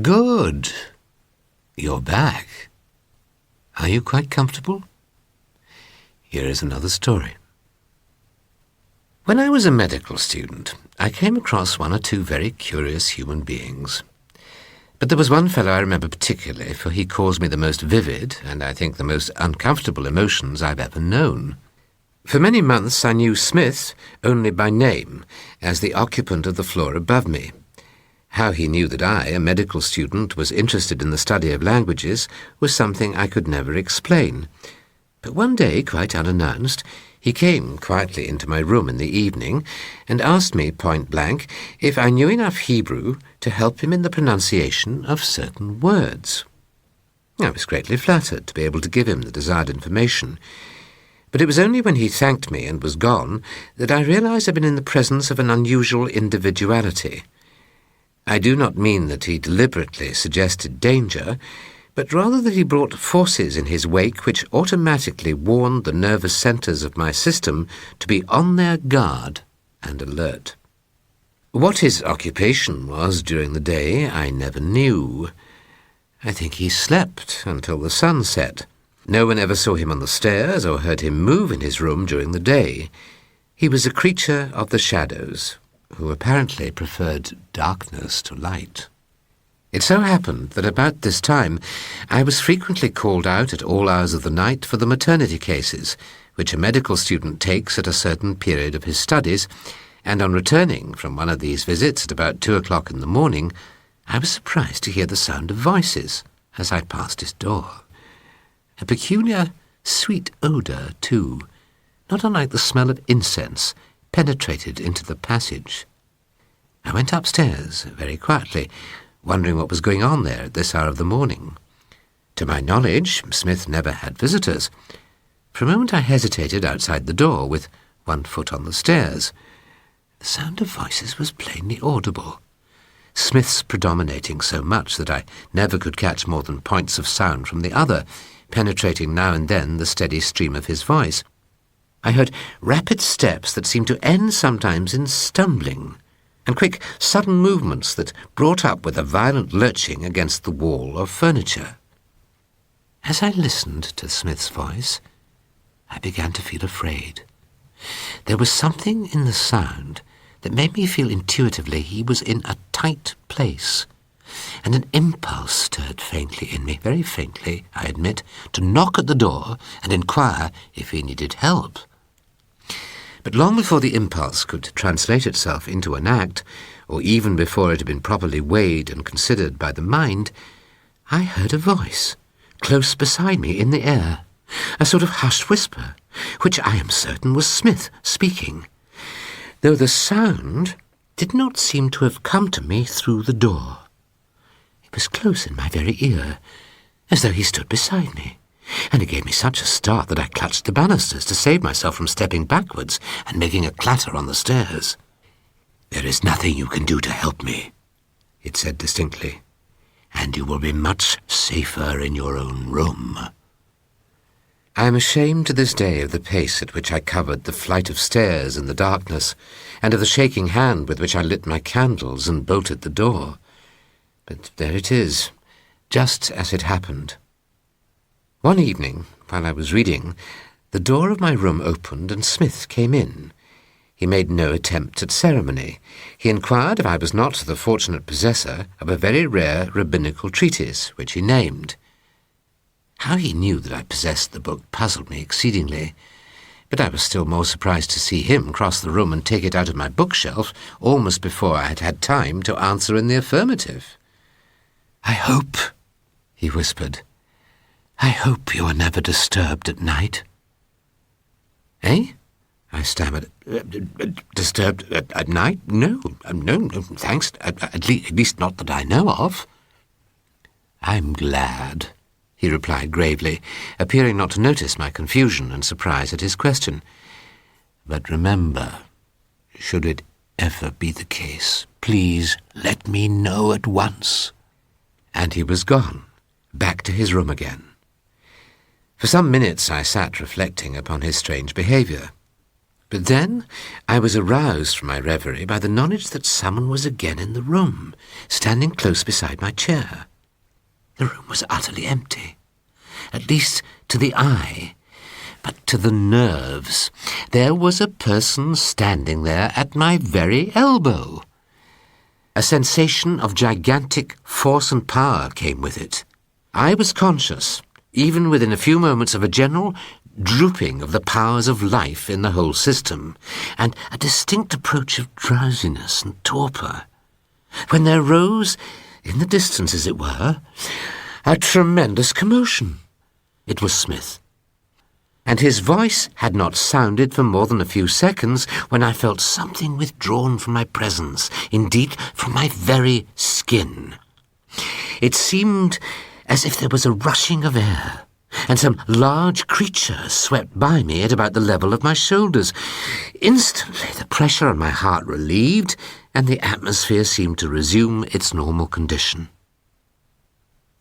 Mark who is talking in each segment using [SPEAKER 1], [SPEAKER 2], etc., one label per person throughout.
[SPEAKER 1] Good. You're back. Are you quite comfortable? Here is another story. When I was a medical student, I came across one or two very curious human beings. But there was one fellow I remember particularly, for he caused me the most vivid, and I think the most uncomfortable emotions I've ever known. For many months I knew Smith only by name, as the occupant of the floor above me. How he knew that I, a medical student, was interested in the study of languages was something I could never explain. But one day, quite unannounced, he came quietly into my room in the evening and asked me point-blank if I knew enough Hebrew to help him in the pronunciation of certain words. I was greatly flattered to be able to give him the desired information, but it was only when he thanked me and was gone that I realized I'd been in the presence of an unusual individuality. I do not mean that he deliberately suggested danger, but rather that he brought forces in his wake which automatically warned the nervous centres of my system to be on their guard and alert. What his occupation was during the day, I never knew. I think he slept until the sun set. No one ever saw him on the stairs or heard him move in his room during the day. He was a creature of the shadows, who apparently preferred darkness to light. It so happened that about this time I was frequently called out at all hours of the night for the maternity cases, which a medical student takes at a certain period of his studies, and on returning from one of these visits at about 2 o'clock in the morning, I was surprised to hear the sound of voices as I passed his door. A peculiar, sweet odour, too, not unlike the smell of incense, penetrated into the passage. I went upstairs very quietly, wondering what was going on there at this hour of the morning. To my knowledge, Smith never had visitors. For a moment I hesitated outside the door, with one foot on the stairs. The sound of voices was plainly audible, Smith's predominating so much that I never could catch more than points of sound from the other, penetrating now and then the steady stream of his voice. I heard rapid steps that seemed to end sometimes in stumbling, and quick, sudden movements that brought up with a violent lurching against the wall of furniture. As I listened to Smith's voice, I began to feel afraid. There was something in the sound that made me feel intuitively he was in a tight place, and an impulse stirred faintly in me, very faintly, I admit, to knock at the door and inquire if he needed help. But long before the impulse could translate itself into an act, or even before it had been properly weighed and considered by the mind, I heard a voice close beside me in the air, a sort of hushed whisper, which I am certain was Smith speaking, though the sound did not seem to have come to me through the door. It was close in my very ear, as though he stood beside me, and it gave me such a start that I clutched the banisters to save myself from stepping backwards and making a clatter on the stairs. "There is nothing you can do to help me," it said distinctly, "and you will be much safer in your own room." I am ashamed to this day of the pace at which I covered the flight of stairs in the darkness, and of the shaking hand with which I lit my candles and bolted the door. But there it is, just as it happened. One evening, while I was reading, the door of my room opened and Smith came in. He made no attempt at ceremony. He inquired if I was not the fortunate possessor of a very rare rabbinical treatise, which he named. How he knew that I possessed the book puzzled me exceedingly, but I was still more surprised to see him cross the room and take it out of my bookshelf almost before I had had time to answer in the affirmative. "I hope," he whispered, "I hope you are never disturbed at night." "Eh?" I stammered. Disturbed at night? No, thanks, at least not that I know of." "I'm glad," he replied gravely, appearing not to notice my confusion and surprise at his question. "But remember, should it ever be the case, please let me know at once." And he was gone, back to his room again. For some minutes I sat reflecting upon his strange behaviour. But then I was aroused from my reverie by the knowledge that someone was again in the room, standing close beside my chair. The room was utterly empty, at least to the eye, but to the nerves. There was a person standing there at my very elbow. A sensation of gigantic force and power came with it. I was conscious, even within a few moments, of a general drooping of the powers of life in the whole system, and a distinct approach of drowsiness and torpor, when there rose, in the distance as it were, a tremendous commotion. It was Smith, and his voice had not sounded for more than a few seconds when I felt something withdrawn from my presence, indeed from my very skin. It seemed as if there was a rushing of air, and some large creature swept by me at about the level of my shoulders. Instantly the pressure on my heart relieved, and the atmosphere seemed to resume its normal condition.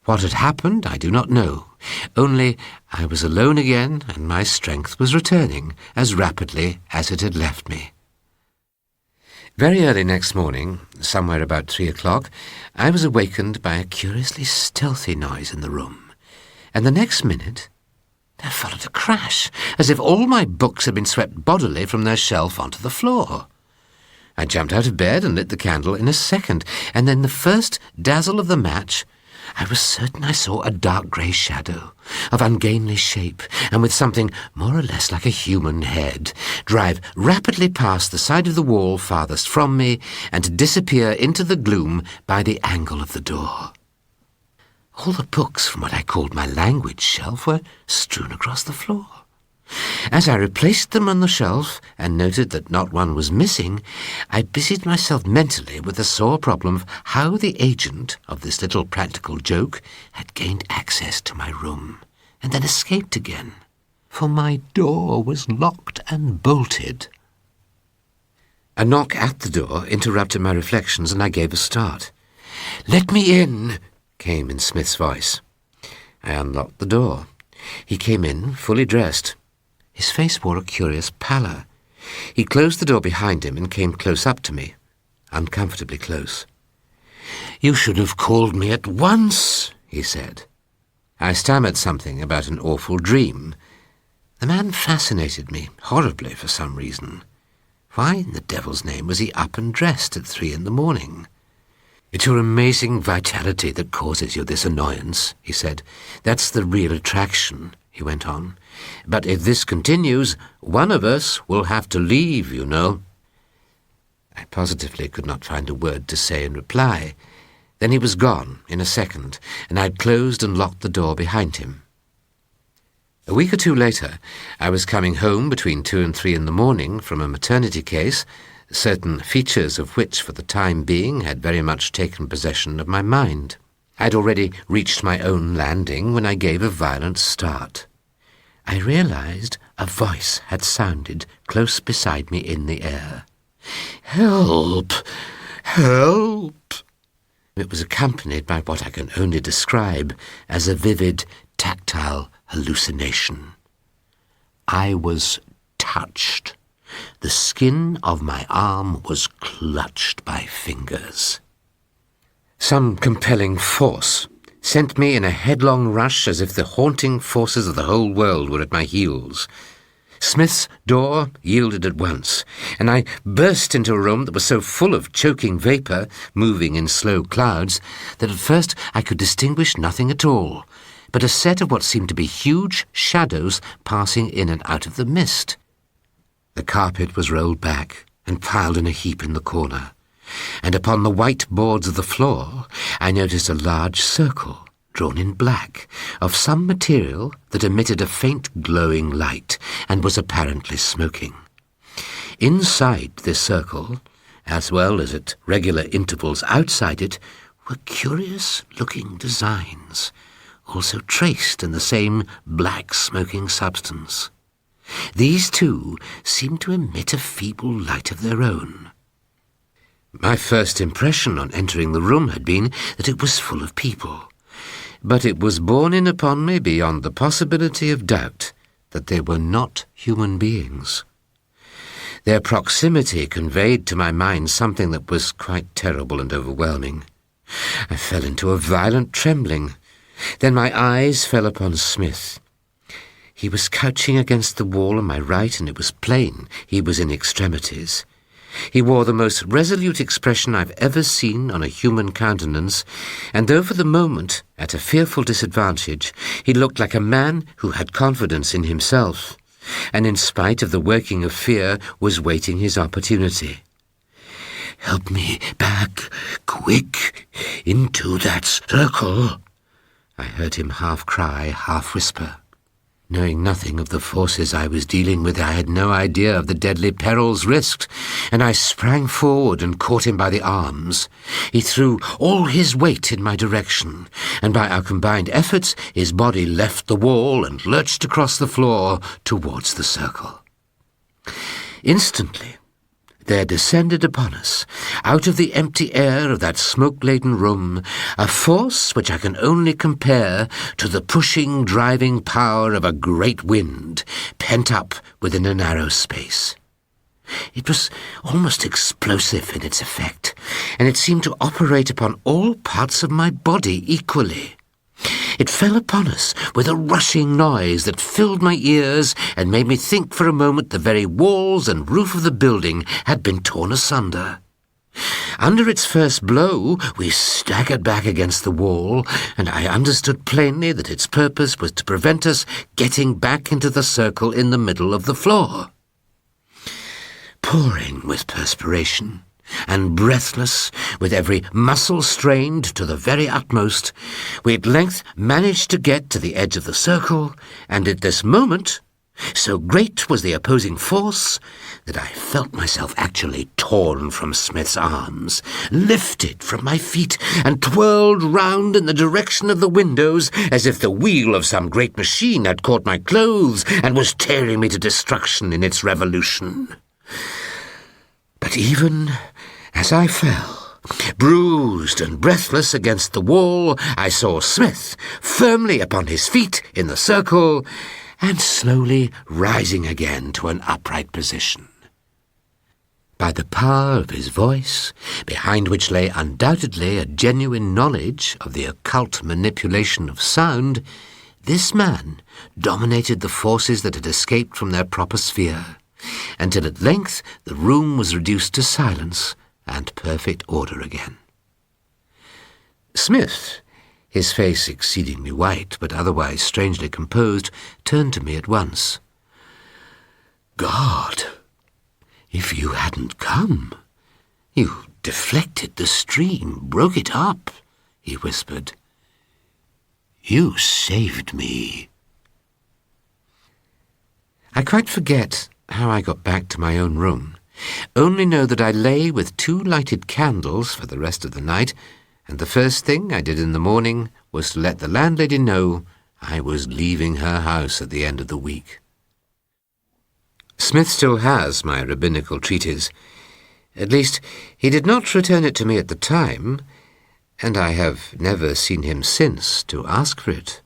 [SPEAKER 1] What had happened, I do not know, only I was alone again, and my strength was returning as rapidly as it had left me. Very early next morning, somewhere about 3 o'clock, I was awakened by a curiously stealthy noise in the room. And the next minute, there followed a crash, as if all my books had been swept bodily from their shelf onto the floor. I jumped out of bed and lit the candle in a second, and in the first dazzle of the match, I was certain I saw a dark grey shadow, of ungainly shape, and with something more or less like a human head, drive rapidly past the side of the wall farthest from me, and disappear into the gloom by the angle of the door. All the books from what I called my language shelf were strewn across the floor. As I replaced them on the shelf and noted that not one was missing, I busied myself mentally with the sore problem of how the agent of this little practical joke had gained access to my room and then escaped again, for my door was locked and bolted. A knock at the door interrupted my reflections, and I gave a start. "Let me in," came in Smith's voice. I unlocked the door. He came in, fully dressed. His face wore a curious pallor. He closed the door behind him and came close up to me, uncomfortably close. "You should have called me at once," he said. I stammered something about an awful dream. The man fascinated me, horribly for some reason. Why in the devil's name was he up and dressed at 3 in the morning? "It's your amazing vitality that causes you this annoyance," he said. "That's the real attraction," he went on. "But if this continues, one of us will have to leave, you know." I positively could not find a word to say in reply. Then he was gone in a second, and I'd closed and locked the door behind him. A week or two later, I was coming home between 2 and 3 in the morning from a maternity case, certain features of which for the time being had very much taken possession of my mind. I'd already reached my own landing when I gave a violent start. I realized a voice had sounded close beside me in the air. "Help! Help!" It was accompanied by what I can only describe as a vivid, tactile hallucination. I was touched. The skin of my arm was clutched by fingers. Some compelling force sent me in a headlong rush as if the haunting forces of the whole world were at my heels. Smith's door yielded at once, and I burst into a room that was so full of choking vapour, moving in slow clouds, that at first I could distinguish nothing at all, but a set of what seemed to be huge shadows passing in and out of the mist. The carpet was rolled back and piled in a heap in the corner, and upon the white boards of the floor I noticed a large circle, drawn in black, of some material that emitted a faint glowing light and was apparently smoking. Inside this circle, as well as at regular intervals outside it, were curious-looking designs, also traced in the same black smoking substance. These, too, seemed to emit a feeble light of their own. My first impression on entering the room had been that it was full of people, but it was borne in upon me beyond the possibility of doubt that they were not human beings. Their proximity conveyed to my mind something that was quite terrible and overwhelming. I fell into a violent trembling. Then my eyes fell upon Smith. He was couching against the wall on my right, and it was plain he was in extremities. He wore the most resolute expression I've ever seen on a human countenance, and though for the moment at a fearful disadvantage, he looked like a man who had confidence in himself, and in spite of the working of fear was waiting his opportunity. "Help me back, quick, into that circle," I heard him half cry, half whisper. Knowing nothing of the forces I was dealing with, I had no idea of the deadly perils risked, and I sprang forward and caught him by the arms. He threw all his weight in my direction, and by our combined efforts his body left the wall and lurched across the floor towards the circle. Instantly, there descended upon us, out of the empty air of that smoke-laden room, a force which I can only compare to the pushing, driving power of a great wind, pent up within a narrow space. It was almost explosive in its effect, and it seemed to operate upon all parts of my body equally. It fell upon us with a rushing noise that filled my ears and made me think for a moment the very walls and roof of the building had been torn asunder. Under its first blow, we staggered back against the wall, and I understood plainly that its purpose was to prevent us getting back into the circle in the middle of the floor. Pouring with perspiration, and breathless, with every muscle strained to the very utmost, we at length managed to get to the edge of the circle, and at this moment, so great was the opposing force that I felt myself actually torn from Smith's arms, lifted from my feet, and twirled round in the direction of the windows as if the wheel of some great machine had caught my clothes and was tearing me to destruction in its revolution. But even as I fell, bruised and breathless against the wall, I saw Smith firmly upon his feet in the circle and slowly rising again to an upright position. By the power of his voice, behind which lay undoubtedly a genuine knowledge of the occult manipulation of sound, this man dominated the forces that had escaped from their proper sphere, until at length the room was reduced to silence and perfect order again. Smith, his face exceedingly white, but otherwise strangely composed, turned to me at once. "God, if you hadn't come, you deflected the stream, broke it up," he whispered. "You saved me." I quite forget how I got back to my own room, only know that I lay with 2 lighted candles for the rest of the night, and the first thing I did in the morning was to let the landlady know I was leaving her house at the end of the week. Smith still has my rabbinical treatise. At least, he did not return it to me at the time, and I have never seen him since to ask for it.